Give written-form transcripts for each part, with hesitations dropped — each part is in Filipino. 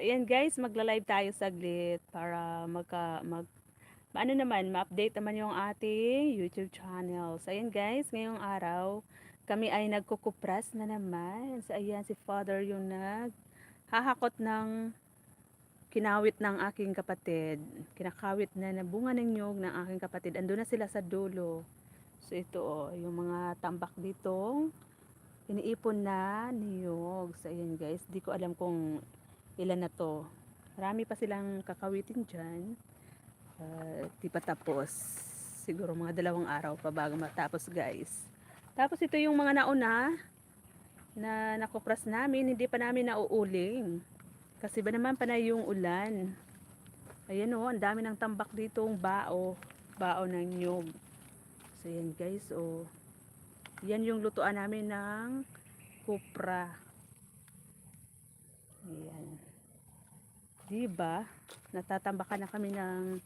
Ayan guys, magla-live tayo saglit para maano naman, ma-update naman yung ating YouTube channel. So ayan guys, ngayong araw, kami ay nagkukupras na naman. So ayan, si Father yung naghahakot ng kinawit ng aking kapatid. Kinakawit na bunga ng nyog ng aking kapatid. Ando na sila sa dulo. So ito oh, yung mga tambak dito. Iniipon na niyog. So ayan guys, di ko alam kung ilan na to. Marami pa silang kakawitin dyan. Di pa tapos. Siguro mga 2 araw pa bago matapos guys. Tapos ito yung mga nauna na nakupras namin. Hindi pa namin nauuling. Kasi ba naman panay yung ulan. Ayan o, ang dami ng tambak dito. Bao. Bao ng nyog. So yan guys o. Yan yung lutuan namin ng kupra. Ayan. Diba? Natatambakan na kami ng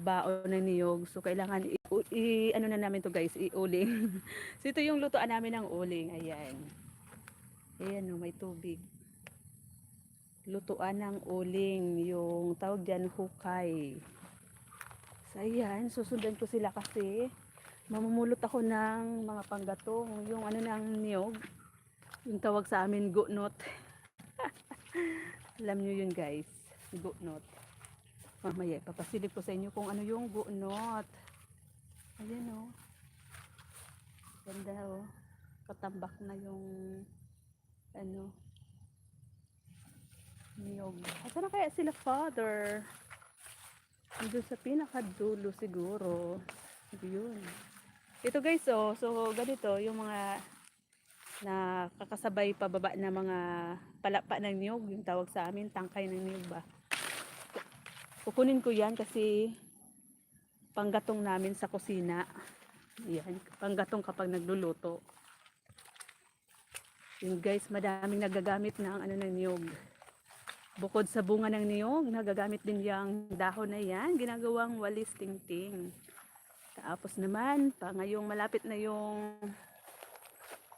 baon ng niyog. So kailangan ano na namin to guys, iuling. So ito yung lutuan namin ng uling. Ayan. Ayan oh, may tubig. Lutuan ng uling, yung tawag diyan hukay. So ayan, susundan ko sila kasi mamumulot ako ng mga panggatong, yung ano ng niyog, yung tawag sa amin gutnot. Alam nyo yun guys, gutnot. Mamaya papasilip ko sa inyo kung ano yung gutnot. Ayan oh. Ganda oh. Katambak na yung ano niyog. Asan na kaya sila Father? Doon sa pinakadulo siguro. Yun. Ito guys oh. So ganito yung mga na kakasabay pababa na mga palapa ng niyog. Yung tawag sa amin tangkay ng niyog ba. Kukunin ko yan kasi panggatong namin sa kusina. Yan. Panggatong kapag nagluluto. Yung guys, madaming nagagamit ng ano ng niyog. Bukod sa bunga ng niyog, nagagamit din yung dahon na yan, ginagawang walis tingting. Tapos naman, ngayong malapit na yung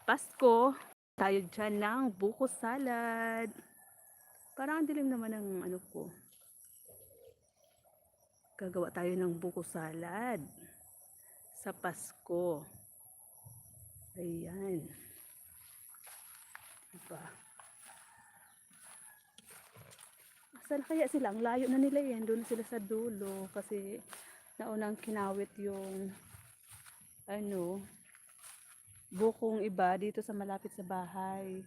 Pasko, tayo dyan ng buko salad. Parang ang dilim naman ng ano ko. Gagawa tayo ng buko salad sa Pasko. Ayan. Diba? Saan kaya sila? Ang layo na nila yan. Doon sila sa dulo. Kasi naunang kinawit yung ano, bukong iba dito sa malapit sa bahay.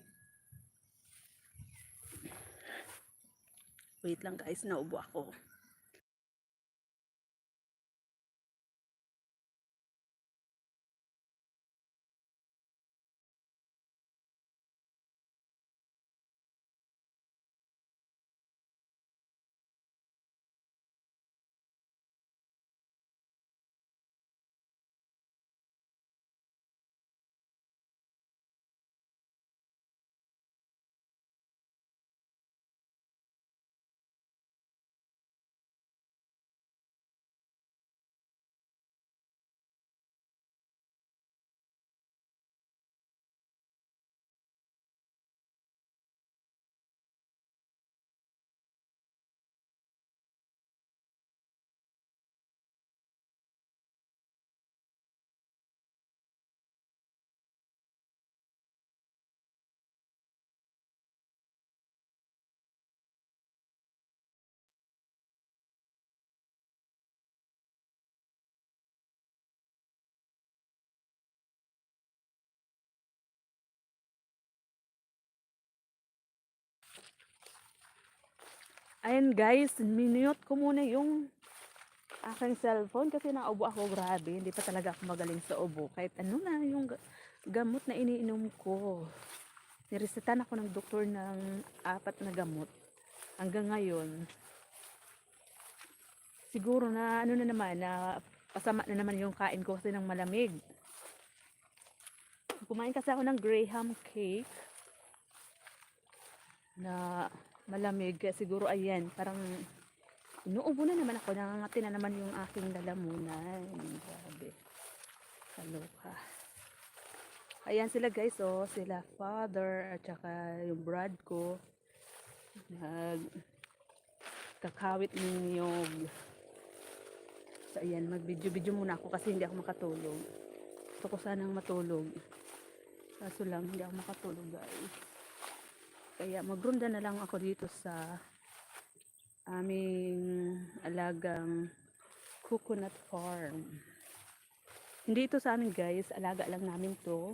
Wait lang guys, naubo ako. Ayan guys, minute ko muna yung aking cellphone kasi naubo ako grabe. Hindi pa talaga ako magaling sa ubo. Kahit ano na yung gamot na iniinom ko. Niresetahan ako ng doktor ng 4 na gamot. Hanggang ngayon, siguro na ano na naman, na pasama na naman yung kain ko kasi ng malamig. Kumain kasi ako ng Graham cake na malamig. Kaya siguro ayan, parang inuubo na naman ako. Nangangati na naman yung aking lalamunan. Grabe. Kaloka. Ayan sila guys, oh. Sila Father at saka yung brad ko. Nagkakawit ng niyog. So ayan, mag-video-video muna ako kasi hindi ako makatulog. Gusto ko sanang matulog. Kaso lang, hindi ako makatulog guys. Kaya magronda na lang ako dito sa aming alagang coconut farm. Hindi ito sa amin guys, alaga lang namin to.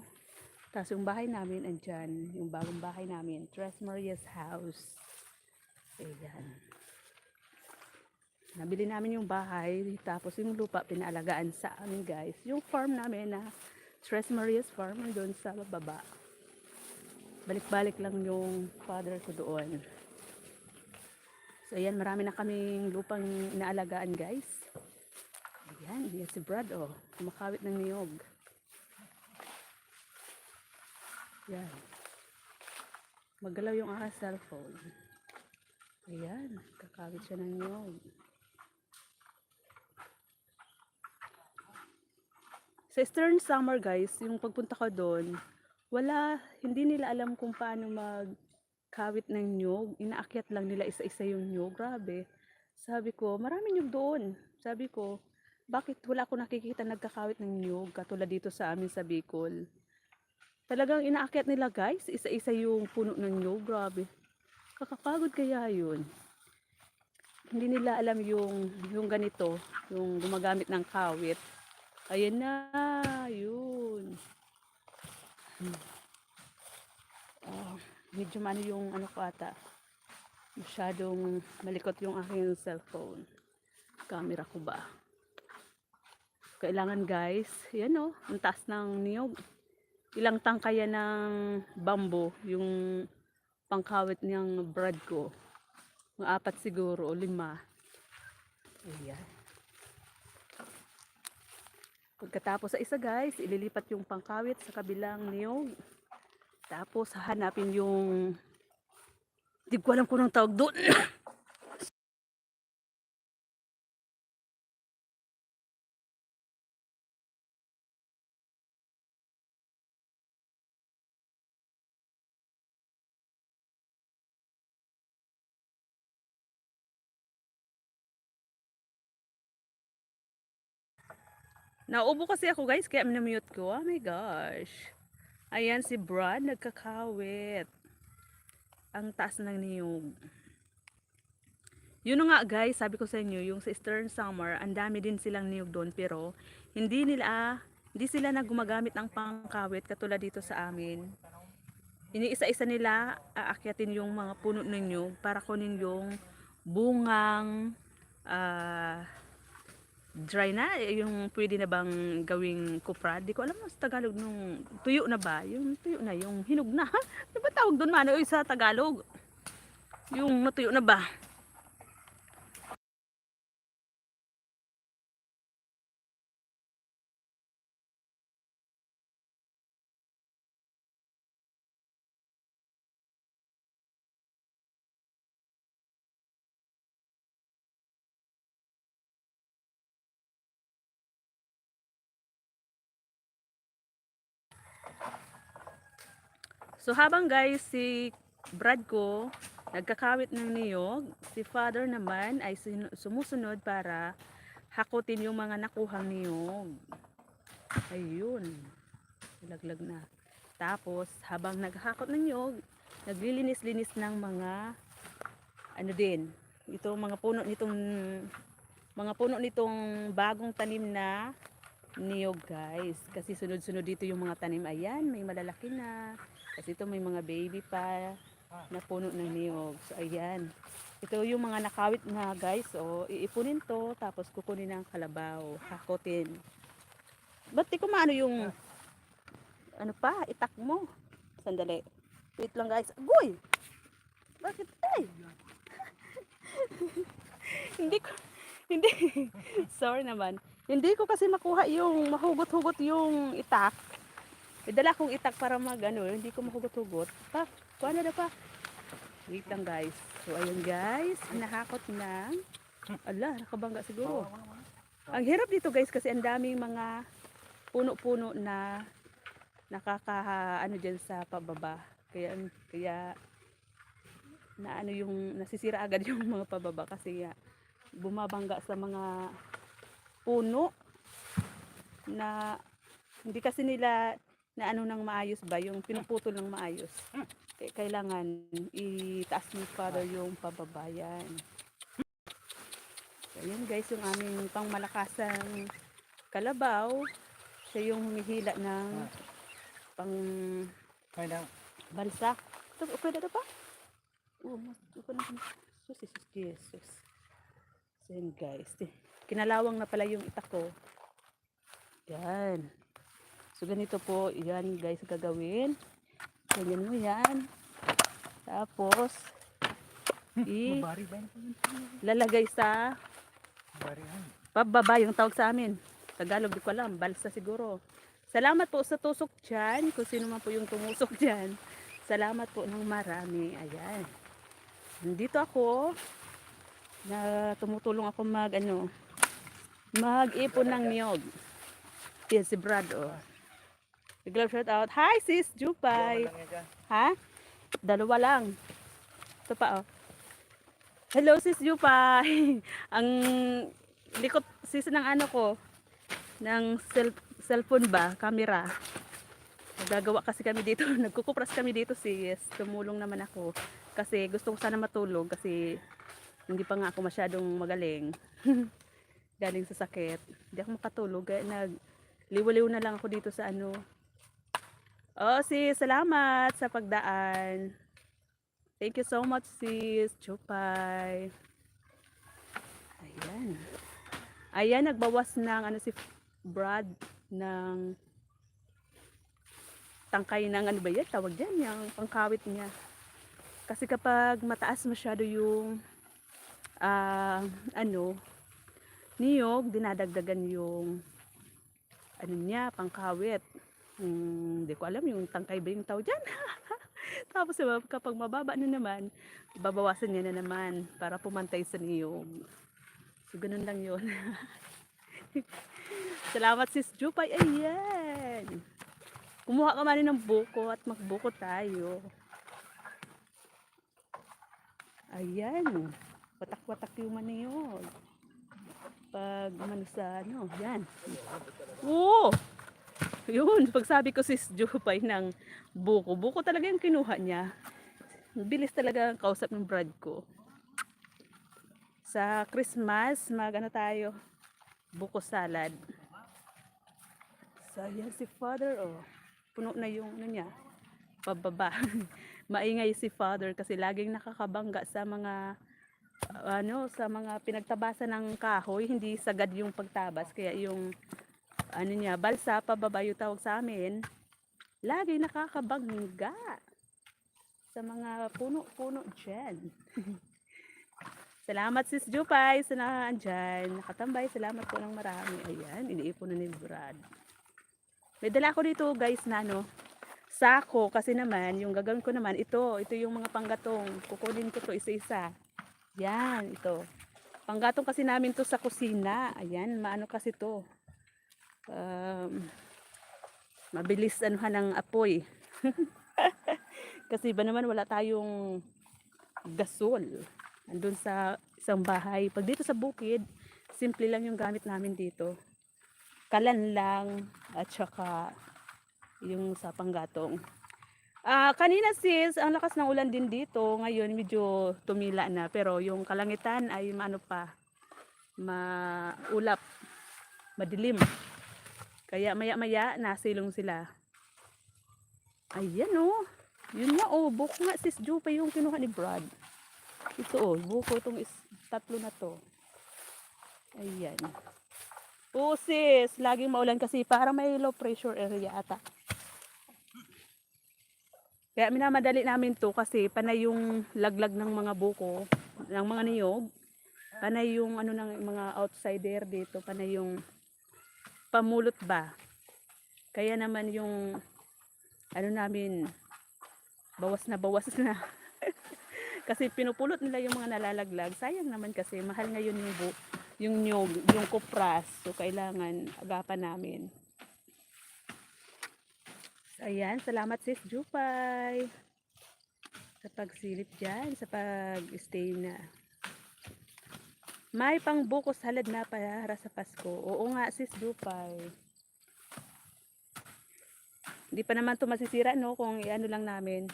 Tapos yung bahay namin andyan, yung bagong bahay namin, Tres Marias House. Ayan. Nabili namin yung bahay, tapos yung lupa pinaalagaan sa amin guys. Yung farm namin na Tres Marias Farm, doon sa baba. Balik-balik lang yung father ko doon. So ayan, marami na kaming lupang inaalagaan guys. Ayan, yan si Brad oh, kumakawit ng niyog. Yan. Magalaw yung aking cellphone. Ayan, kakawit siya ng niyog. Sa Eastern Summer guys, yung pagpunta ko doon, hindi nila alam kung paano magkawit ng niyog. Inaakyat lang nila isa-isa yung niyog. Grabe. Sabi ko, marami niyog doon. Sabi ko, bakit wala ako nakikita nagkakawit ng niyog katulad dito sa amin sa Bicol. Talagang inaakyat nila guys, isa-isa yung puno ng niyog. Grabe. Kakapagod kaya yun. Hindi nila alam yung ganito, yung gumagamit ng kawit. Ayan na, yun. Medyo mano yung ano ko ata. Masyadong malikot yung aking cellphone. Camera ko ba? Kailangan guys, yan o, ang taas ng niyog. Ilang tangkaya ng bamboo, yung pangkawit niyang Brad ko. Mga 4 siguro, o 5. Ayan. Pagkatapos sa isa guys, ililipat yung pangkawit sa kabilang niyog. Tapos hahanapin yung, di ko alam kung anong tawag doon. Naubo kasi ako guys, kaya minamute ko. Oh my gosh. Ayan si Brad, nagkakawit. Ang taas ng niyog. Yun nga guys, sabi ko sa inyo, yung sa Eastern Summer, ang dami din silang niyog doon. Pero hindi sila na gumagamit ng pangkawit katulad dito sa amin. Iniisa-isa nila aakyatin yung mga puno ng niyog para kunin yung bungang dry na, yung pwede na bang gawing kupra. Di ko alam sa Tagalog nung tuyo na ba? Yung tuyo na, yung hinog na. Ano ba tawag doon man sa Tagalog? Yung natuyo na ba? So habang guys si Brad ko nagkakawit ng niyog, si father naman ay sumusunod para hakutin yung mga nakuhang niyog. Ayun, laglag na. Tapos habang naghakot ng niyog, naglilinis-linis ng mga ano din, itong mga puno nitong bagong tanim na niyog guys. Kasi sunod-sunod dito yung mga tanim. Ayan, may malalaki na. Kasi ito may mga baby pa na puno ng niyog. So ayan. Ito yung mga nakawit na guys. So iipunin to. Tapos kukunin ng kalabaw. Hakotin. Ba't di ko maano yung ano pa? Itak mo. Sandali. Wait lang guys. Agoy! Bakit? Ay! hindi ko hindi sorry naman. Hindi ko kasi makuha yung mahugot-hugot yung itak. Dala kong itak para magano, hindi ko mahugot-hugot. Pa, kuha na pa. Wait lang guys. So ayun guys, nahakot na. Ala, nakabangga siguro. Ang hirap dito guys kasi ang daming mga puno-puno na ano diyan sa pababa. Kaya na ano yung nasisira agad yung mga pababa kasi bumabangga sa mga puno na hindi kasi nila na ano nang maayos ba yung pinuputol ng maayos. Kailangan itaas ni Father yung pababa yan. Ayan guys, yung aming pangmalakasang kalabaw. Siya yung humihila ng pang balsa. Ito, pwede ito pa? Oh, mas ito na. Jesus, Jesus. So yun guys. Kinalawang na pala yung itak ko. Yan. So ganito po, yan guys gagawin. Ganyan mo yan. Tapos, lalagay sa pababa yung tawag sa amin. Tagalog di ko alam, balsa siguro. Salamat po sa tusok dyan, kung sino man po yung tumusok dyan. Salamat po ng marami. Ayan. Nandito ako, na tumutulong ako mag-ipon ng niyog. Yes, si Brad, oh. Biglang shout out. Hi sis, Jupay. Ha? Dalawa lang. Ito pa, oh. Hello sis Jupay. Ang likot sis ng ano ko, ng cellphone ba, camera. Nagagawa kasi kami dito, nagkukupras kami dito sis. Tumulong naman ako kasi gusto ko sana matulog kasi hindi pa nga ako masyadong magaling. Galing sa sakit. Hindi ako makatulog. Nagliwaliw na lang ako dito sa ano. Oh sis, salamat sa pagdaan. Thank you so much sis, Chupay. Ayan. Ayan, nagbawas ng ano si Brad ng tangkay ng ano ba yan? Tawag dyan, yung pangkawit niya. Kasi kapag mataas masyado yung niyog, dinadagdagan yung ano niya, pangkawit. Hindi ko alam yung tangkay ba yung tawag dyan. Tapos kapag mababa na naman, babawasan niya na naman para pumantay sa niyog. So, ganun lang yun. Salamat sis Jupay. Ayan. Kumuha ka man ng buko at magbuko tayo. Ayan. Watak-watak yung maniyog. Pag sa ano, yan. Oo! Yun, pag sabi ko sis Jupay ng buko. Buko talaga yung kinuha niya. Bilis talaga ang kausap ng Brad ko. Sa Christmas, ano tayo, buko salad. So, yan si Father, oh. Puno na yung ano niya, pababa. Maingay si Father kasi laging nakakabangga sa mga sa mga pinagtabasan ng kahoy, hindi sagad yung pagtabas. Kaya yung ano niya, balsa pababa yung tawag sa amin, lagi nakakabangga sa mga puno-puno dyan. Salamat sis Jupay sa naandyan, nakatambay. Salamat po ng marami. Ayan, iniipon na ni Brad. May dala ko dito guys na sako kasi naman yung gagawin ko naman ito yung mga panggatong. Kukunin ko to isa-isa. Yan, ito. Panggatong kasi namin to sa kusina. Ayan, maano kasi to. Mabilis ng apoy. Kasi ba naman wala tayong gasol. Andun sa isang bahay. Pag dito sa bukid, simple lang yung gamit namin dito. Kalan lang at saka yung sa panggatong. Kanina sis, ang lakas ng ulan din dito. Ngayon medyo tumila na, pero yung kalangitan ay maulap, madilim. Kaya maya-maya nasilong sila. Ayan oh. Yun nga oh, buko nga sis Jupay yung kinuha ni Brad. Ito oh, buko itong tatlo na to. Ayan. Oo sis, laging maulan kasi parang may low pressure area ata. Kaya minamadali namin to kasi panay yung laglag ng mga buko, ng mga niyog. Panay yung ano ng mga outsider dito, panay yung pamulot ba. Kaya naman yung ano namin, bawas na. Kasi pinupulot nila yung mga nalalaglag. Sayang naman kasi mahal ngayon yung nyog, yung kupras. So kailangan agapan namin. Ayan, salamat sis Jupay. sa pagsilip dyan, sa pag-stay na. May pangbukos halad na para sa Pasko. Oo nga sis Dupay. Hindi pa naman to masisira no kung ano lang namin.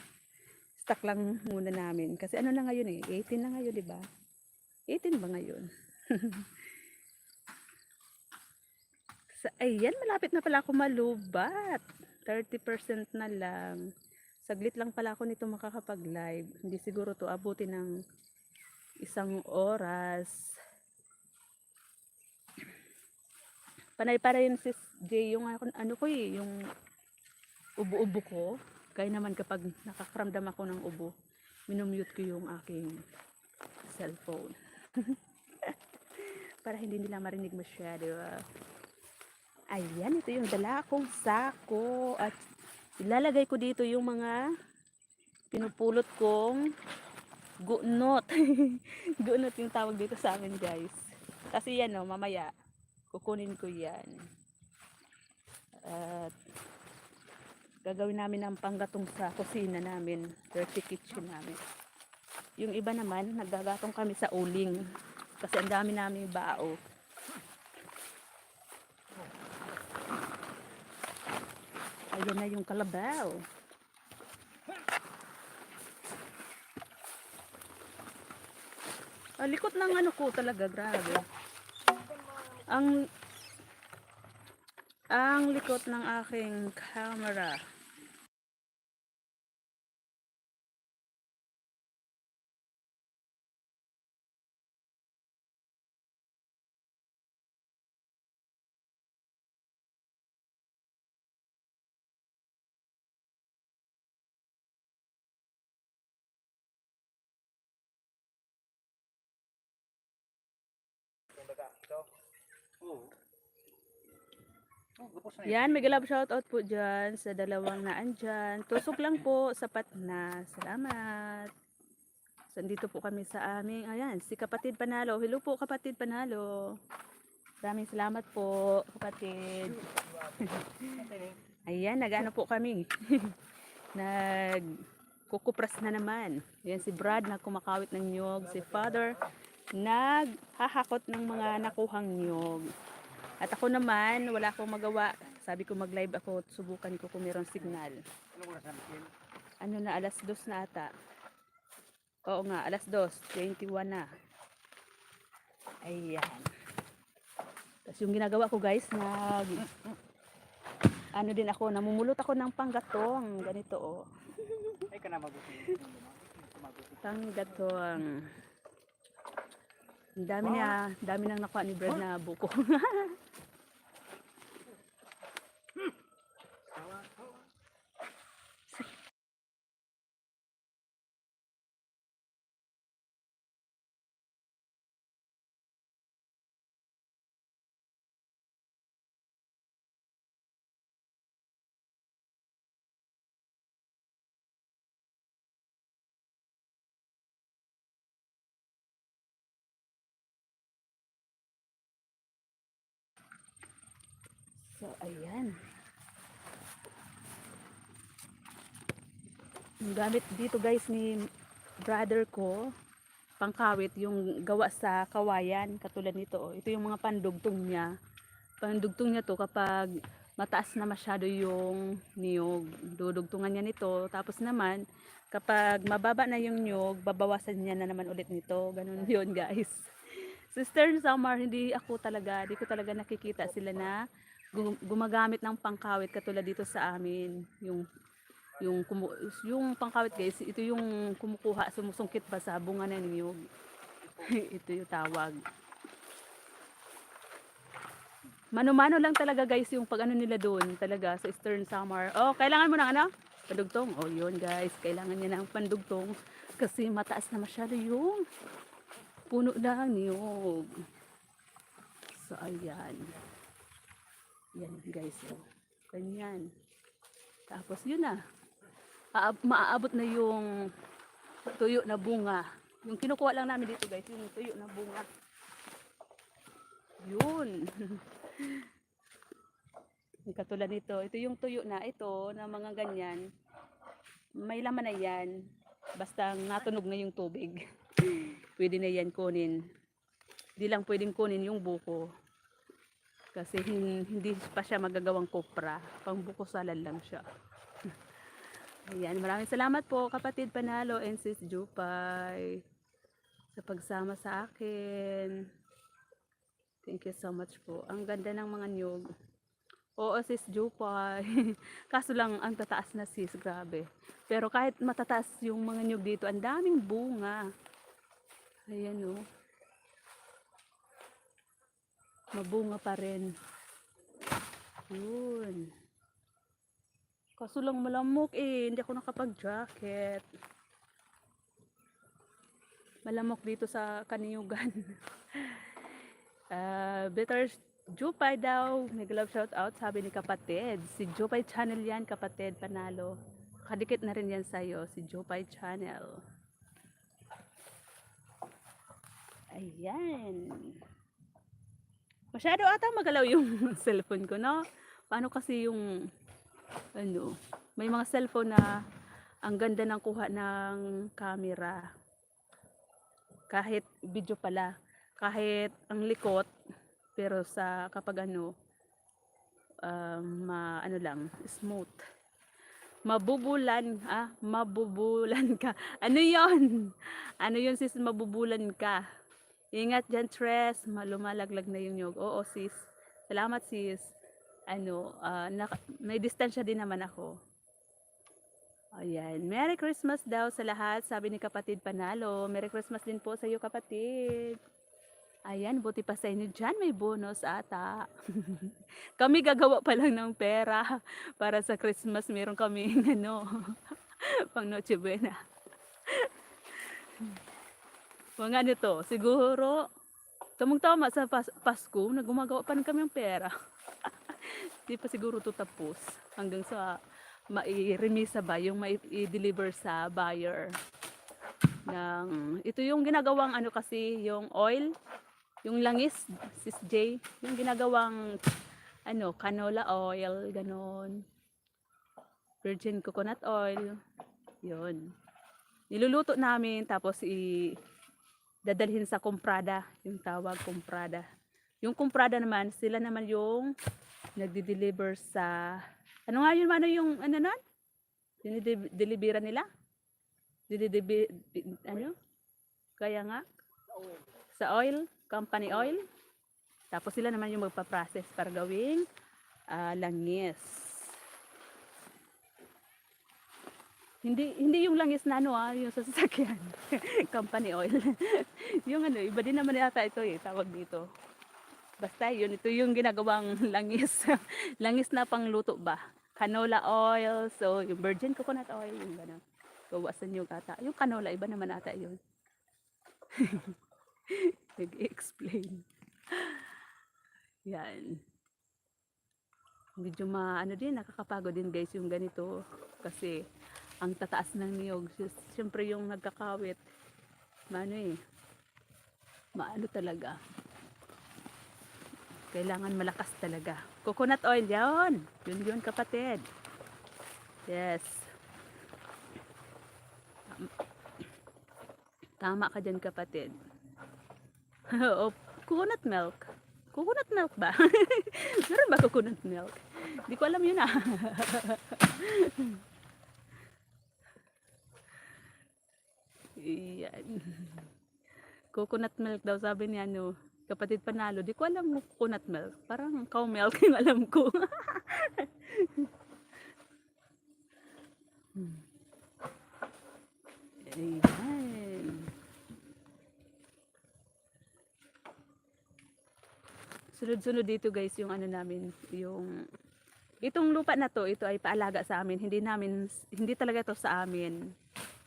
Stock lang muna namin. Kasi ano na ngayon eh, 18 na ngayon, di ba? 18 ba ngayon? Ayan, malapit na pala ako malubat. 30% na lang. Saglit lang pala ako nito makakapag-live. Hindi siguro to abuti ng 1 oras. Panay para yun sis J, yung ano ko eh, yung ubo-ubo ko. Kaya naman kapag nakakaramdam ako ng ubo, minumute ko yung aking cellphone. Para hindi nila marinig masyado. Ayan, ito yung dala kong sako. At ilalagay ko dito yung mga pinupulot kong gunot. Gunot yung tawag dito sa amin guys. Kasi yan o, mamaya kukunin ko yan. At gagawin namin ang panggatong sa kusina namin, dirty kitchen namin. Yung iba naman, naggagatong kami sa uling. Kasi ang dami namin bao. Ayan na yung kalabaw. Likot ng ano ko talaga, grabe. Ang likot ng aking camera. Yan, mega love shoutout po dyan sa dalawang naandyan. Tusok lang po, sapat na. Salamat. So, dito po kami sa aming, ayan, si Kapatid Panalo. Hello po, Kapatid Panalo. Maraming salamat po, kapatid. Ayan, nag-ano po kami. Nagkukupras na naman. Ayan, si Brad na kumakawit ng nyog. Si Father, naghahakot ng mga nakuhang nyog. At ako naman, wala akong magawa. Sabi ko mag-live ako, subukan ko kung mayroong signal. Ano na, alas 2 na ata. Oo nga, alas 2:21 na. Ayan. Tapos yung ginagawa ko guys, ano din ako, namumulot ako ng panggatong. Ganito oh. Ay ka na mabuti. Panggatong. Ang dami nang nakuha ni Brad na buko. So, ayan. Yung gamit dito guys ni brother ko, pangkawit, yung gawa sa kawayan, katulad nito. Oh. Ito yung mga pandugtong niya. Pandugtong niya to kapag mataas na masyado yung niyog. Dudugtungan niya nito. Tapos naman, kapag mababa na yung niyog, babawasan niya na naman ulit nito. Ganun yun guys. Sister Samar, hindi ko talaga nakikita sila na gumagamit ng pangkawit katulad dito sa amin. Yung, yung pangkawit guys, ito yung kumukuha, sumusungkit pa sa bunga ng niyog. Ito yung tawag. Mano-mano lang talaga guys yung pag ano nila doon talaga sa Eastern Samar. Oh, kailangan mo ng ano? Pandugtong. Oh, yun guys, kailangan niya ng pandugtong kasi mataas na masyado yung puno ng niyog. So, ayan. Yan guys, oh. Ganyan. Tapos yun na. Maaabot na yung tuyo na bunga. Yung kinukuha lang namin dito guys, yung tuyo na bunga. Yun. Yung katulad nito, ito yung tuyo na ito na mga ganyan. May laman na yan. Basta natunog na yung tubig. Pwede na yan kunin. Di lang pwedeng kunin yung buko. Kasi hindi pa siya magagawang kopra. Pang buko salad lang siya. Ayan, maraming salamat po kapatid Panalo and sis Jupay sa pagsama sa akin. Thank you so much po. Ang ganda ng mga niyog. Oo sis Jupay. Kaso lang ang tataas na sis, grabe. Pero kahit matataas yung mga niyog dito, ang daming bunga. Ayan o. Mabunga pa rin. Yun. Kaso lang malamok eh. Hindi ako nakapag-jacket. Malamok dito sa kaniyugan. Better Jupay daw. Nag-love shout out sabi ni kapatid. Si Jupay channel yan kapatid Panalo. Kadikit na rin yan sa'yo. Si Jupay channel. Ayan. Masyado ata magalaw yung cellphone ko, no? Paano kasi yung ano, may mga cellphone na ang ganda ng kuha ng camera. Kahit video pala, kahit ang likot, pero sa kapag ano, ano lang, smooth. Mabubulan ka. Ano yon? Ano yun sis, mabubulan ka? Ingat dyan, Tres. Lumalaglag na yung nyog. Oo, sis. Salamat, sis. Ano, may distansya din naman ako. Ayan. Merry Christmas daw sa lahat, sabi ni kapatid Panalo. Merry Christmas din po sa iyo, kapatid. Ayan, buti pa sa inyo dyan. May bonus ata. Kami gagawa pa lang ng pera. Para sa Christmas, meron kami, ano, pang Noche Buena. Mga ano to, siguro, tamang-tama sa Pasko, nagumagawa pa rin kami ng pera. Di pa siguro to tapos. Hanggang sa mai-remisa ba, yung mai-deliver sa buyer. Ito yung ginagawang ano kasi, yung oil, yung langis, sis J, yung ginagawang ano, canola oil, ganon. Virgin coconut oil, yun. Niluluto namin, tapos dadalhin sa comprada, yung tawag comprada. Yung comprada naman, sila naman yung nagdi-deliver sa, ano nga yun, ano yung, ano nun? Yung delibera nila? Ano? Kaya nga, sa oil, company oil. Tapos sila naman yung magpa-process para gawing langis. Hindi yung langis na ano yung sa sasakyan. Company oil. Yung ano, iba din naman yata ito tawag dito. Basta yun, ito yung ginagawang langis. Langis na pangluto ba? Canola oil, so yung virgin coconut oil, yung gano'n. Bawasan yung ata. Yung canola, iba naman ata yun. Nag-explain. Yan. Medyo ano din, nakakapagod din guys yung ganito. Kasi ang tataas ng niyog. Siyempre yung nagkakawit. Maano talaga. Kailangan malakas talaga. Coconut oil yan. Yun kapatid. Yes. Tama ka dyan kapatid. Oh, coconut milk. Coconut milk ba? Meron ba coconut milk? Hindi ko alam yun Iyan. Coconut milk daw sabi ni kapatid Panalo. Di ko alam coconut milk. Parang cow milk yung alam ko. Ayan. Sunod-sunod dito guys yung ano namin, yung itong lupa na to, ito ay paalaga sa amin. Hindi talaga to sa amin.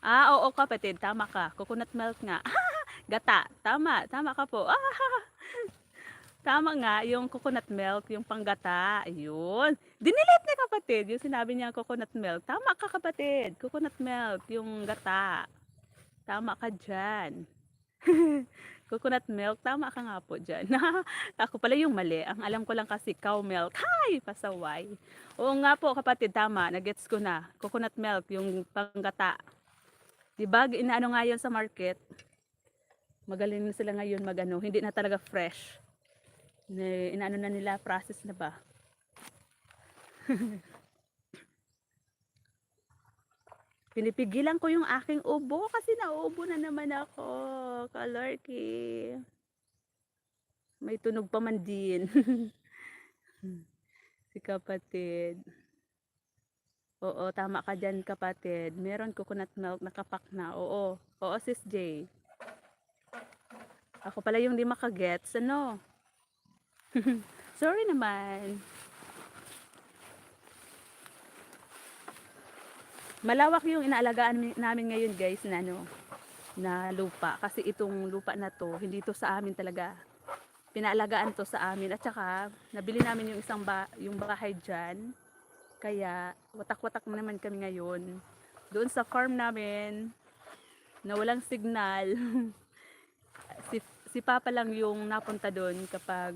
Oo kapatid, tama ka. Coconut milk nga. Gata, tama ka po. Tama nga, yung coconut milk, yung panggata, ayun. Dinilit na kapatid, yung sinabi niya coconut milk. Tama ka kapatid, coconut milk, yung gata. Tama ka dyan. Coconut milk, tama ka nga po dyan. Ako pala yung mali. Ang alam ko lang kasi cow milk. Hay! Pasaway. Oo nga po kapatid, tama. Nagets ko na. Coconut milk, yung panggata. Diba, inaano nga yun sa market. Magaling na sila ngayon magano, hindi na talaga fresh. Inaano na nila, process na ba? Pinipigilan ko yung aking ubo kasi nauubo na naman ako. Kalorky. May tunog pa man din. Si kapatid. Oo, tama ka dyan kapatid. Meron coconut milk nakapak na. Oo. Oo, sis J. Ako pala yung di makagets. Ano? Sorry naman. Malawak yung inaalagaan namin ngayon guys na ano, na lupa. Kasi itong lupa na to, hindi to sa amin talaga. Pinaalagaan to sa amin. At saka, nabili namin yung yung bahay dyan. Kaya, watak-watak naman kami ngayon. Doon sa farm namin, na walang signal. si, si Papa lang yung napunta doon kapag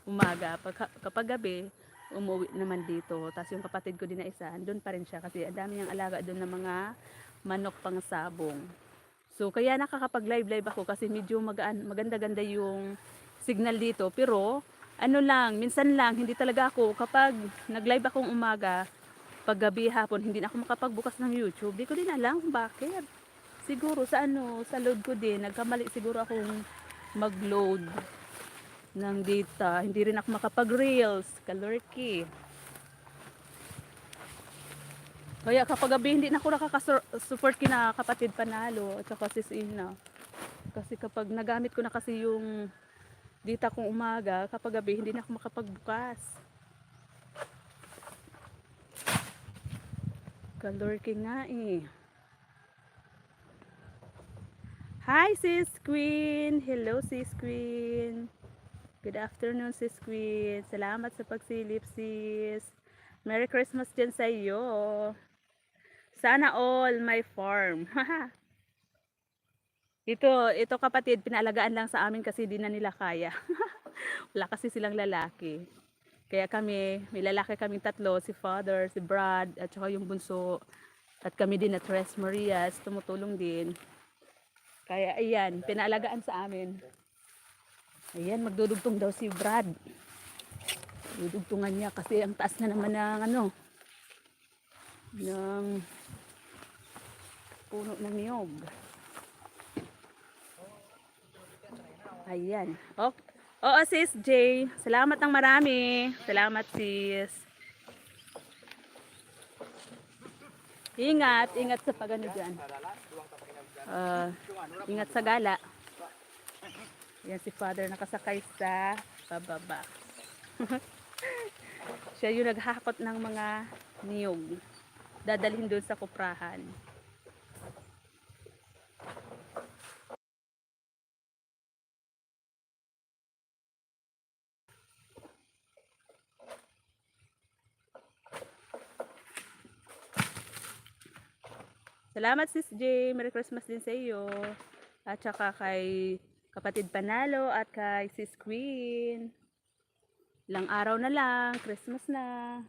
umaga. Kapag gabi, umuwi naman dito. Tapos yung kapatid ko din na isa, doon pa rin siya. Kasi ang dami niyang alaga doon ng mga manok pang sabong. So, kaya nakakapag-live ako kasi medyo maganda-ganda yung signal dito. Pero, ano lang, minsan lang, hindi talaga ako, kapag nag-live akong umaga, pag gabi hapon, hindi na ako makapagbukas ng YouTube. Di ko din alam kung bakit. Siguro sa ano, sa load ko din, nagkamali siguro akong mag-load ng data. Hindi rin ako makapag-reels, kalurky. Kaya kapag gabi, hindi na ako nakaka-support kina kapatid Panalo at saka sis Ina. Kasi kapag nagamit ko na kasi yung data kong umaga, kapag gabi, hindi na ako makapagbukas. Kalurky nga eh. Hi sis Queen! Hello sis Queen! Good afternoon sis Queen! Salamat sa pagsilip sis! Merry Christmas din sa iyo! Sana all my farm! ito kapatid, pinaalagaan lang sa amin kasi di na nila kaya. Wala kasi silang lalaki. Kaya kami, may lalaki kaming tatlo, si Father, si Brad, at saka yung bunso. At kami din at Tres Marias, tumutulong din. Kaya ayan, pinaalagaan sa amin. Ayan, magdudugtong daw si Brad. Dudugtungan niya kasi ang taas na naman ng ano, ng puno ng niyog. Ayan. Okay. Oo, sis J. Salamat ng marami. Salamat sis. Ingat, ingat sa pagano dyan. Ingat sa gala. Yan si Father nakasakay sa bababa. Siya yung naghakot ng mga niyog. Dadalhin doon sa kuprahan. Salamat sis J. Merry Christmas din sa iyo. At saka kay kapatid Panalo at kay sis Queen. Ilang araw na lang, Christmas na.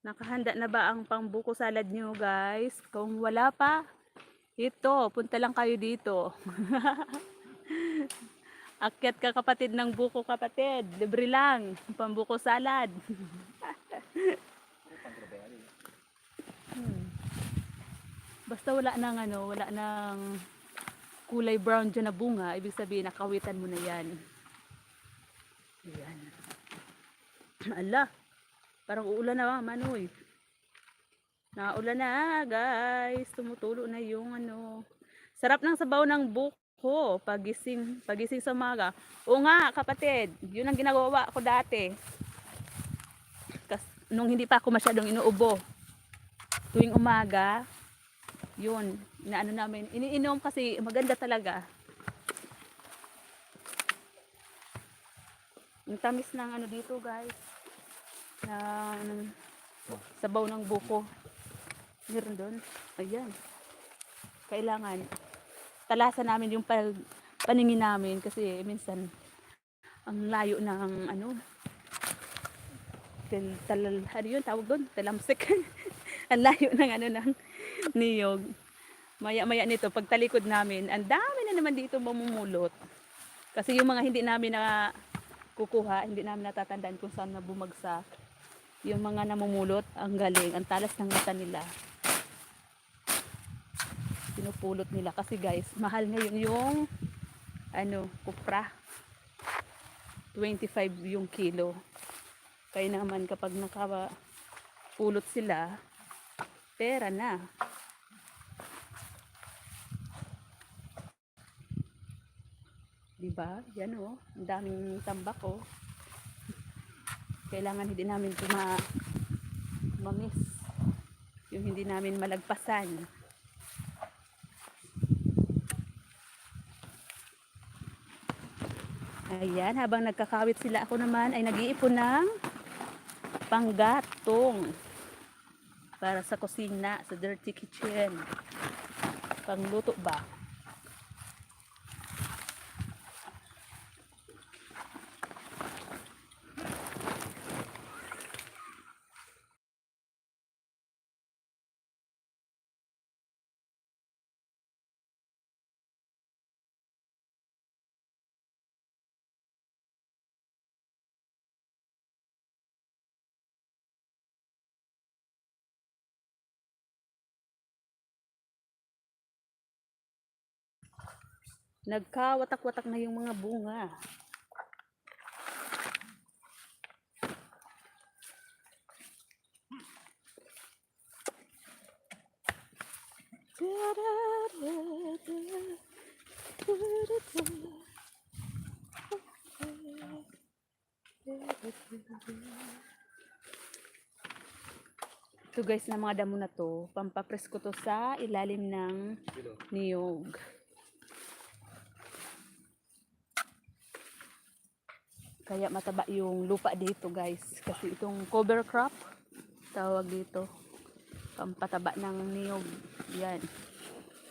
Nakahanda na ba ang pangbuko salad nyo guys? Kung wala pa, ito, punta lang kayo dito. Akyat ka kapatid ng buko kapatid. Libre lang, pambuko salad. Basta wala nang ano, wala nang kulay brown dyan na bunga, ibig sabihin nakawitan mo na yan. Ayan. Ala, parang uulan na manoy. Naulan na guys, tumutulo na yung ano. Sarap ng sabaw ng buko pagising sa umaga. Oo nga kapatid, yun ang ginagawa ko dati. Nung hindi pa ako masyadong inuubo. Tuwing umaga, yun, inaano namin, iniinom kasi maganda talaga. Yung tamis ng ano dito guys, ng sabaw ng buko. Meron doon. Ayan. Kailangan talasan namin yung paningin namin kasi minsan ang layo ng ano, ano yun tawag doon? Talamsik. Ang layo ng ano ng niyog. Maya-maya nito, pagtalikod namin, ang dami na naman dito mamumulot. Kasi yung mga hindi namin na kukuha, hindi namin natatandaan kung saan na bumagsak. Yung mga namumulot, ang galing, ang talas ng mata nila. Pinupulot nila kasi guys, mahal ngayon yung kupra. 25 yung kilo. Kaya naman kapag nakapulot sila, pera na. Diba? Yan oh, ang daming tambak oh. Kailangan hindi namin ito ma-miss. Yung hindi namin malagpasan. Ayan, habang nagkakawit sila, ako naman ay nag-iipon ng panggatong para sa kusina, sa dirty kitchen. Pangluto ba? Nagkawatak-watak na yung mga bunga. Ito guys, na mga damo na to, pampapres ko to sa ilalim ng niyog. Kaya mataba yung lupa dito guys, kasi itong cover crop tawag dito, pampataba ng niyog. Yan.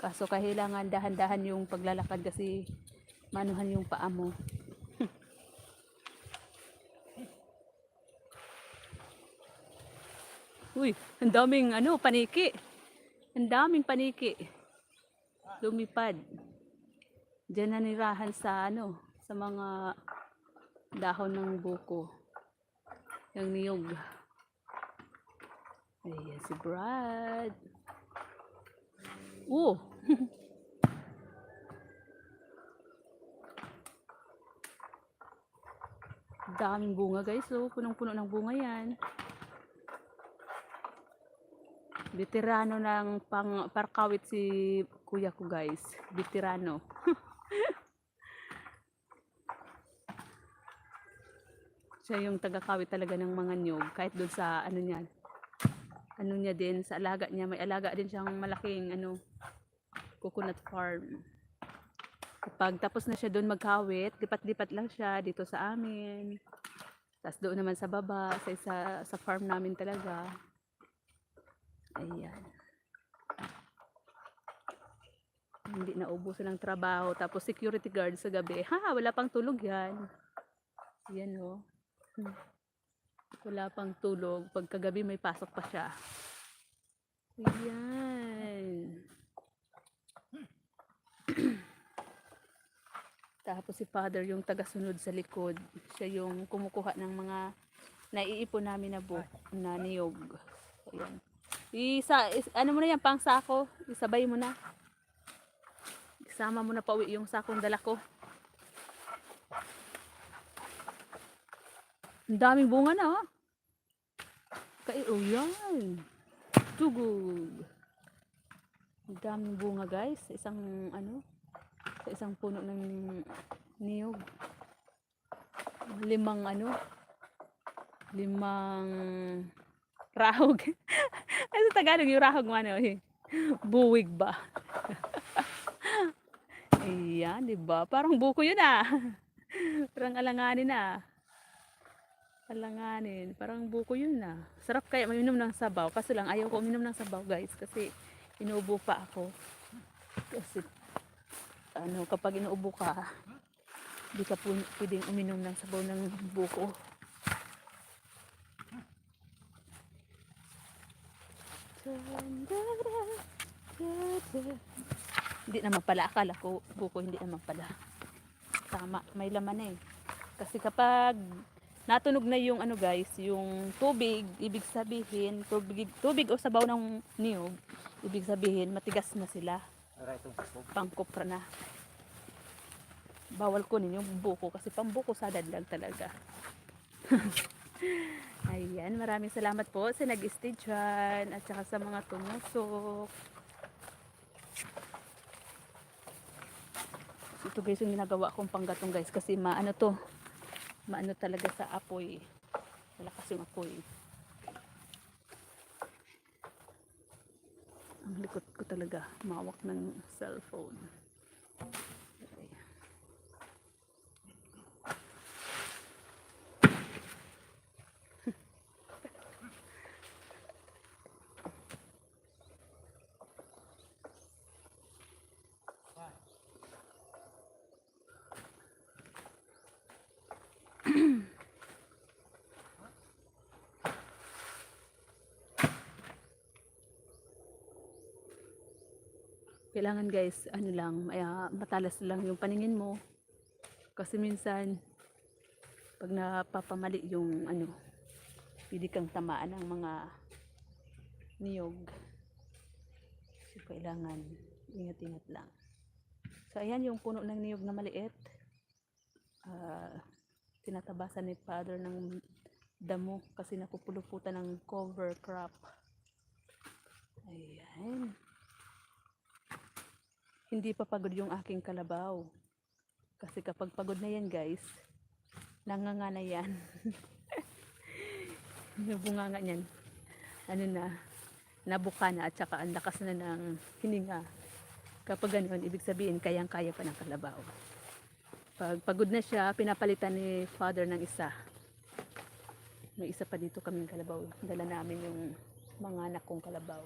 Kaso kailangan dahan-dahan yung paglalakad kasi manuhan yung paa mo. Uy, ang daming paniki. Ang daming paniki. Lumipad. Diyan nanirahan sa sa mga dahon ng buko. Yung niyog. Ayan si Brad. Oh. Daming bunga guys. Oh, punong-puno ng bunga yan. Veterano ng parkawit si kuya ko guys. Veterano. Siya yung tagakawit talaga ng mga nyog. Kahit doon sa niya din, sa alaga niya. May alaga din siyang malaking coconut farm. Kapag tapos na siya doon magkawit, lipat-lipat lang siya dito sa amin. Tapos doon naman sa baba, sa farm namin talaga. Ayan. Hindi na ubusan ng trabaho. Tapos security guard sa gabi. Ha, wala pang tulog yan. Yan o. Wala pang tulog. Pagkagabi may pasok pa siya. Ayan. Tapos si father yung tagasunod sa likod. Siya yung kumukuha ng mga naiipon namin na niyog. Ayan. Ano mo na yan, pang sako. Isabay mo na. Isama mo na pauwi yung sakong dala ko. Ang daming bunga na oh. Oh yan. Tugog. Ang daming bunga guys. Sa isang puno ng niyog. 5 rahog. Ay sa Tagalog yung rahog mo buwig ba? Ayan, diba? Parang buko yun ah. Parang alanganin ah. Alanganin. Parang buko yun ah. Sarap kaya uminom ng sabaw. Kaso lang ayaw ko uminom ng sabaw guys. Kasi inuubo pa ako. Kasi kapag inuubo ka, di ka pwedeng uminom ng sabaw ng buko. Hindi naman pala, akala ko buko, hindi naman pala. Tama, may laman na eh. Kasi kapag natunog na yung ano guys, yung tubig, ibig sabihin, tubig o sabaw ng niyog, ibig sabihin matigas na sila, Aray, itong sabog. pangkopra na. Bawal kunin yung buko kasi pambuko sa dadlag talaga. Ayan, maraming salamat po sa nag-stay dyan at saka sa mga tumusok. Ito guys yung ginagawa kong panggatong guys kasi maano to, maano talaga sa apoy. Malakas yung apoy. Ang likot ko talaga, mawak ng cellphone. Okay. Kailangan guys, ano lang, matalas lang yung paningin mo. Kasi minsan, pag napapamali yung ano, pwede kang tamaan ng mga niyog. So, kailangan ingat-ingat lang. So, ayan yung puno ng niyog na maliit. Tinatabasan ni Father ng damo kasi napupuluputan ng cover crop. Ayan. Hindi pa pagod yung aking kalabaw. Kasi kapag pagod na yan guys, nanganga na yan. Yung bunganga niyan, ano na, nabuka na at saka ang lakas na ng hininga. Kapag ganoon, ibig sabihin kayang-kaya pa ng kalabaw. Pag pagod na siya, pinapalitan ni Father ng isa. May isa pa dito kaming kalabaw. Dala namin yung mga anak kong kalabaw.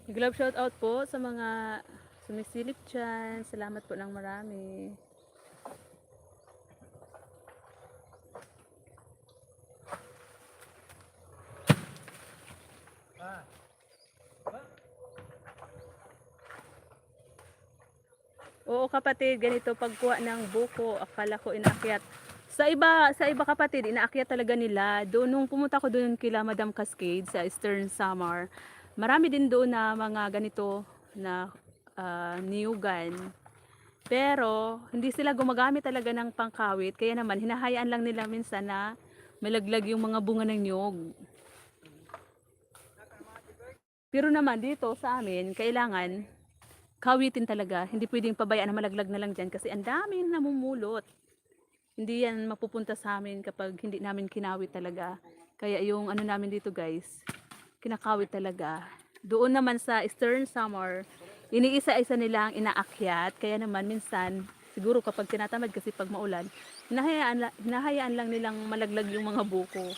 Glove shout out po sa mga sumisilip dyan. Salamat po ng marami. Oo kapatid, ganito pagkuha ng buko, akala ko inaakyat. Sa iba kapatid, inaakyat talaga nila. Doon nung pumunta ko doon kila Madam Cascade sa Eastern Samar, marami din doon na mga ganito na niyugan. Pero hindi sila gumagamit talaga ng pangkawit, kaya naman hinahayaan lang nila minsan na malaglag yung mga bunga ng niyog. Pero naman dito sa amin, kailangan kawitin talaga. Hindi pwedeng pabayaan na malaglag na lang dyan kasi ang daming namumulot. Hindi yan mapupunta sa amin kapag hindi namin kinawit talaga. Kaya yung ano namin dito guys, kinakawit talaga. Doon naman sa Eastern Samar, iniisa-isa nilang inaakyat. Kaya naman minsan, siguro kapag tinatamad kasi pag maulan, hinahayaan lang nilang malaglag yung mga buko.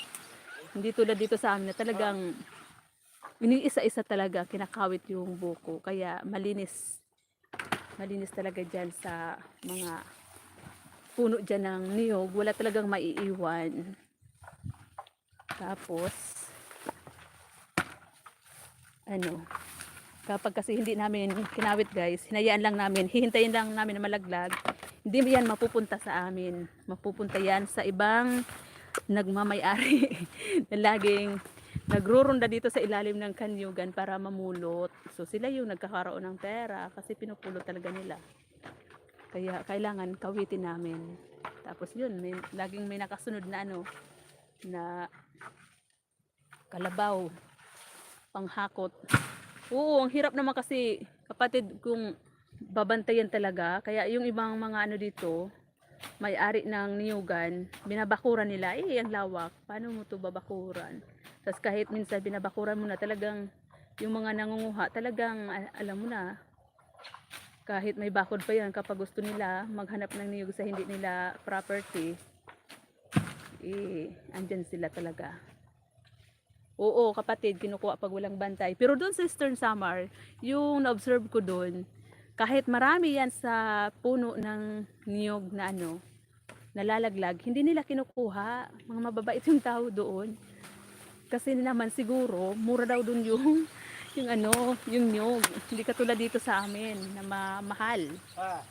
Hindi tulad dito sa amin na talagang iniisa-isa talaga kinakawit yung buko. Kaya malinis talaga dyan sa mga puno dyan ng niyog, wala talagang maiiwan. Tapos ano, kapag kasi hindi namin kinawit guys, hinayaan lang namin, hihintayin lang namin na malaglag, hindi yan mapupunta sa amin, mapupunta yan sa ibang nagmamay-ari na laging nagrurunda dito sa ilalim ng kanyugan para mamulot. So sila yung nagkakaroon ng pera kasi pinupulot talaga nila. Kaya kailangan kawitin namin. Tapos yun, laging may nakasunod na ano, na kalabaw, panghakot. Oo, ang hirap naman kasi kapatid kung babantayan talaga. Kaya yung ibang mga ano dito, may-ari ng niyugan, binabakuran nila, ang lawak, paano mo to babakuran? Tapos kahit minsan binabakuran mo na talagang yung mga nangunguha, talagang alam mo na, kahit may bakod pa yan, kapag gusto nila maghanap ng niyog sa hindi nila property, andyan sila talaga. Oo kapatid, kinukuha pag walang bantay. Pero doon sa Eastern Samar, yung na-observe ko doon, Kahit marami yan sa puno ng niyog na ano, nalalaglag, hindi nila kinukuha. Mga mababait yung tao doon. Kasi naman siguro, mura daw doon yung, yung ano, yung niyog. Hindi katulad dito sa amin na mahal. Ah,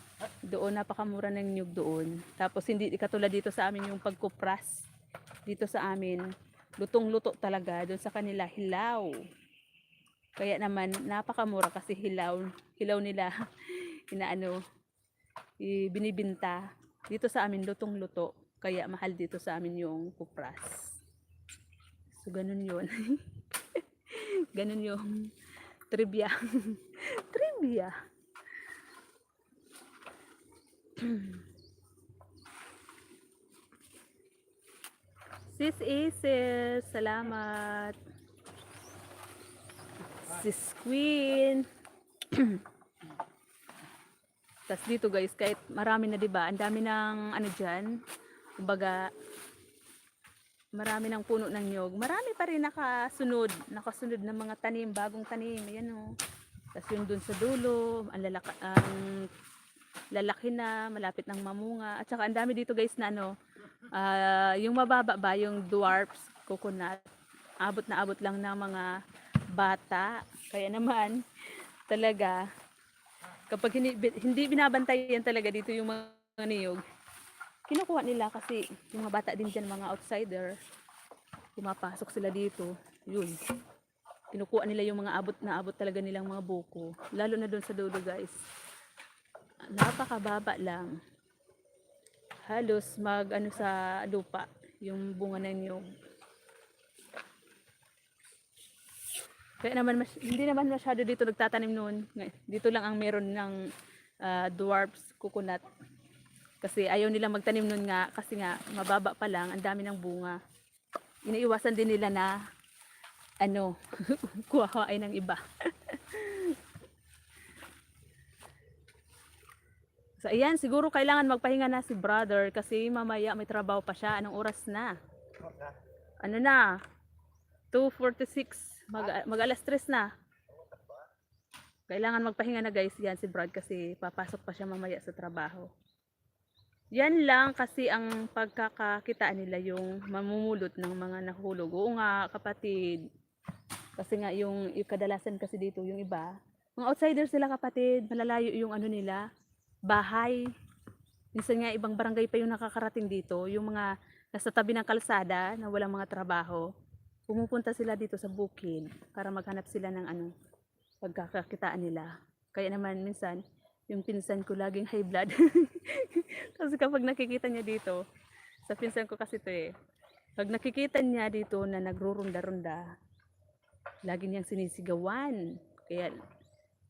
Doon napakamura ng niyog doon. Tapos hindi katulad dito sa amin yung pagkupras. Dito sa amin, lutong-luto talaga. Doon sa kanila, hilaw. Kaya naman, napakamura kasi hilaw. Hilaw nila, inaano, binibinta. Dito sa amin, lutong-luto. Kaya mahal dito sa amin yung kupras. So, ganun yun. Ganun yung trivia. Trivia. Sis Isis, salamat. Sis Queen. Tas dito guys, kahit marami na 'di ba? Ang dami ng ano diyan. Kumbaga, marami ng puno ng nyog. Marami pa rin nakasunod ng mga tanim, bagong tanim. Ayan oh. Tas yung dun sa dulo, ang lalaki na, malapit ng mamunga. At saka ang dami dito guys na ano, yung mababa ba, yung dwarfs coconut. Abot lang ng mga bata. Kaya naman, talaga, kapag hindi binabantayan talaga dito yung mga niyog, kinukuha nila kasi yung mga bata din dyan, mga outsider, pumapasok sila dito. Yun. Kinukuha nila yung mga abot talaga nilang mga buko. Lalo na doon sa dulo guys. Napakababa lang. Halos ano sa lupa yung bunga ng niyog. Kaya naman hindi naman masyado dito nagtatanim noon. Dito lang ang meron ng dwarfs coconut. Kasi ayaw nila magtanim noon nga kasi nga mababa pa lang, ang dami ng bunga. Iniiwasan din nila na ano, kuha-kuhain ng iba. So ayan, siguro kailangan magpahinga na si brother kasi mamaya may trabaho pa siya. Anong oras na? Ano na? 2:46. Mag alas 3 na. Kailangan magpahinga na guys yan si Brad kasi papasok pa siya mamaya sa trabaho. Yan lang kasi ang pagkakakitaan nila yung mamumulot ng mga nahulog. Oo nga kapatid. Kasi nga yung kadalasan kasi dito yung iba. Mga outsiders sila kapatid. Malalayo yung ano nila. Bahay. Minsan nga ibang barangay pa yung nakakarating dito. Yung mga nasa tabi ng kalsada na walang mga trabaho. Pumupunta sila dito sa bukid para maghanap sila ng ano, pagkakakitaan nila. Kaya naman minsan, yung pinsan ko laging high blood. Kasi kapag nakikita niya dito, sa pinsan ko kasi to eh, pag nakikita niya dito na nagrurunda-runda, lagi niyang sinisigawan. Kaya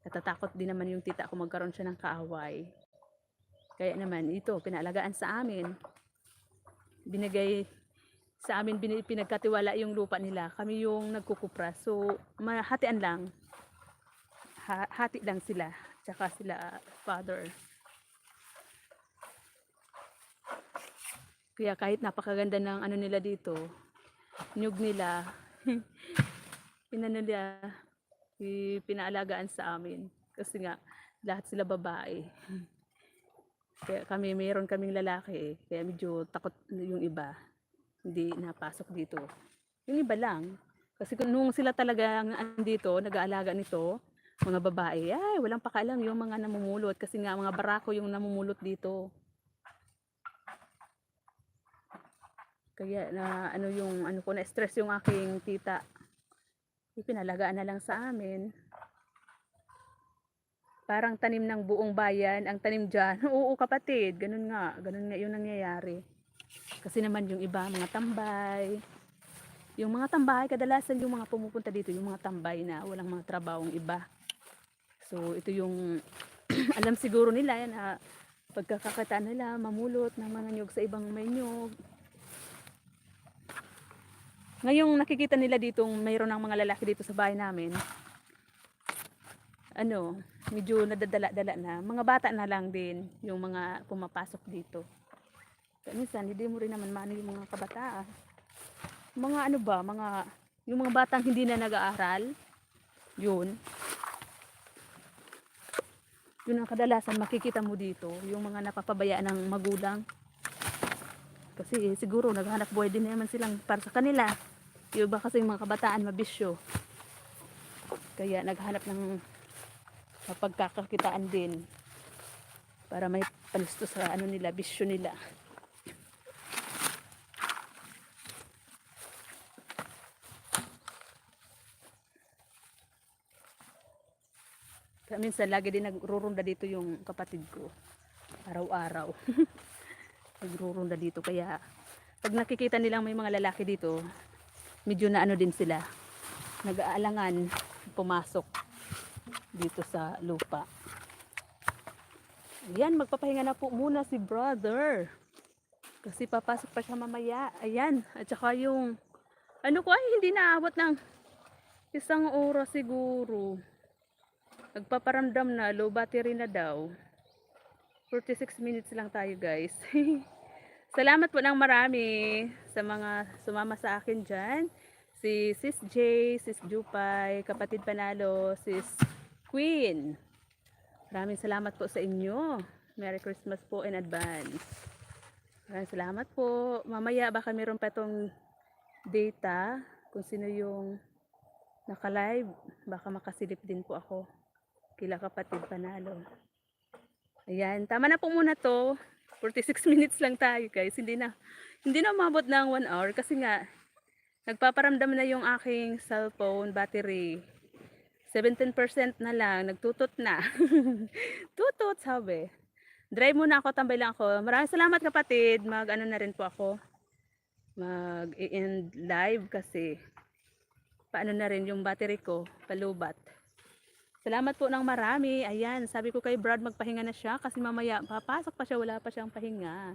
natatakot din naman yung tita ko magkaroon siya ng kaaway. Kaya naman ito, pinaalagaan sa amin. Binigay sa amin pinagkatiwala yung lupa nila. Kami yung nagkukupra. So, mahatian lang. Hati lang sila. Tsaka sila father. Kaya kahit napakaganda ng ano nila dito, nyug nila, pinaalagaan sa amin. Kasi nga, lahat sila babae. Kaya mayroon kaming lalaki. Kaya medyo takot yung iba. Hindi napasok dito. Yung iba lang. Kasi nung sila talaga andito, nag-aalaga nito, mga babae, ay walang pakialam yung mga namumulot. Kasi nga mga barako yung namumulot dito. Kaya na ano yung ano ko na stress yung aking tita. Ipinalagaan na lang sa amin. Parang tanim ng buong bayan ang tanim diyan. Oo kapatid, ganun nga yung nangyayari. Kasi naman yung iba, mga tambay. Yung mga tambay, kadalasan yung mga pumupunta dito, yung mga tambay na walang mga trabahong iba. So, ito yung alam siguro nila na pagkakakitaan nila, mamulot ng mga nyug sa ibang may nyug. Ngayong nakikita nila dito, mayroon ng mga lalaki dito sa bahay namin. Ano, medyo nadadala-dala na. Mga bata na lang din yung mga pumapasok dito. Minsan, hindi mo rin naman mano yung mga kabataan. Mga ano ba, yung mga batang hindi na nag-aaral, yun. Yun ang kadalasan makikita mo dito, yung mga napapabayaan ng magulang. Kasi siguro naghanap buhay din naman silang para sa kanila. Yung iba kasi mga kabataan mabisyo. Kaya naghanap ng pagkakakitaan din para may palusto sa ano nila, bisyo nila. Kaya minsan lagi din nagrurunda dito yung kapatid ko. Araw-araw. Nagrurunda dito. Kaya pag nakikita nilang may mga lalaki dito, medyo na ano din sila. Nag-aalangan pumasok dito sa lupa. Ayan, magpapahinga na po muna si brother. Kasi papasok pa siya mamaya. Ayan, at saka yung ano ko ay hindi naabot ng 1 oras siguro. Nagpaparamdam na, low battery na daw. 46 minutes lang tayo guys. Salamat po ng marami sa mga sumama sa akin dyan. Si Sis J, Sis Jupay, Kapatid Panalo, Sis Queen. Maraming salamat po sa inyo. Merry Christmas po in advance. Maraming salamat po. Mamaya baka meron pa tong data kung sino yung naka-live. Baka makasilip din po ako. Kila Kapatid Panalo. Ayan, tama na po muna to. 46 minutes lang tayo guys. Hindi na umabot ng 1 hour kasi nga nagpaparamdam na yung aking cellphone battery. 17% na lang, nagtutot na. Tutot sabi. Drive muna ako, tambay lang ako. Maraming salamat kapatid. Mag-ano na rin po ako. Mag-end live kasi paano na rin yung battery ko, palubat. Salamat po ng marami. Ayan, sabi ko kay Brad magpahinga na siya kasi mamaya papasok pa siya, wala pa siyang pahinga.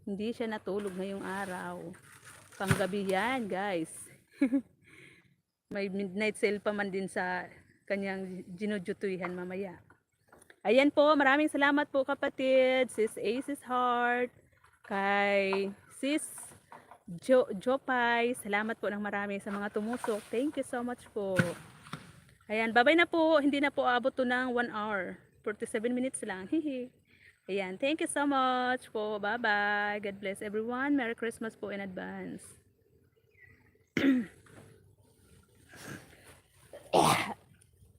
Hindi siya natulog ngayong araw. Panggabi yan, guys. May midnight sale pa man din sa kanyang ginujutuihan mamaya. Ayan po, maraming salamat po kapatid. Sis Aces Heart, kay Sis Jopay. Salamat po ng marami sa mga tumusok. Thank you so much po. Ayan, babay na po. Hindi na po abot to ng 1 hour. 47 minutes lang. Hihi. Ayan, thank you so much po. Bye-bye. God bless everyone. Merry Christmas po in advance.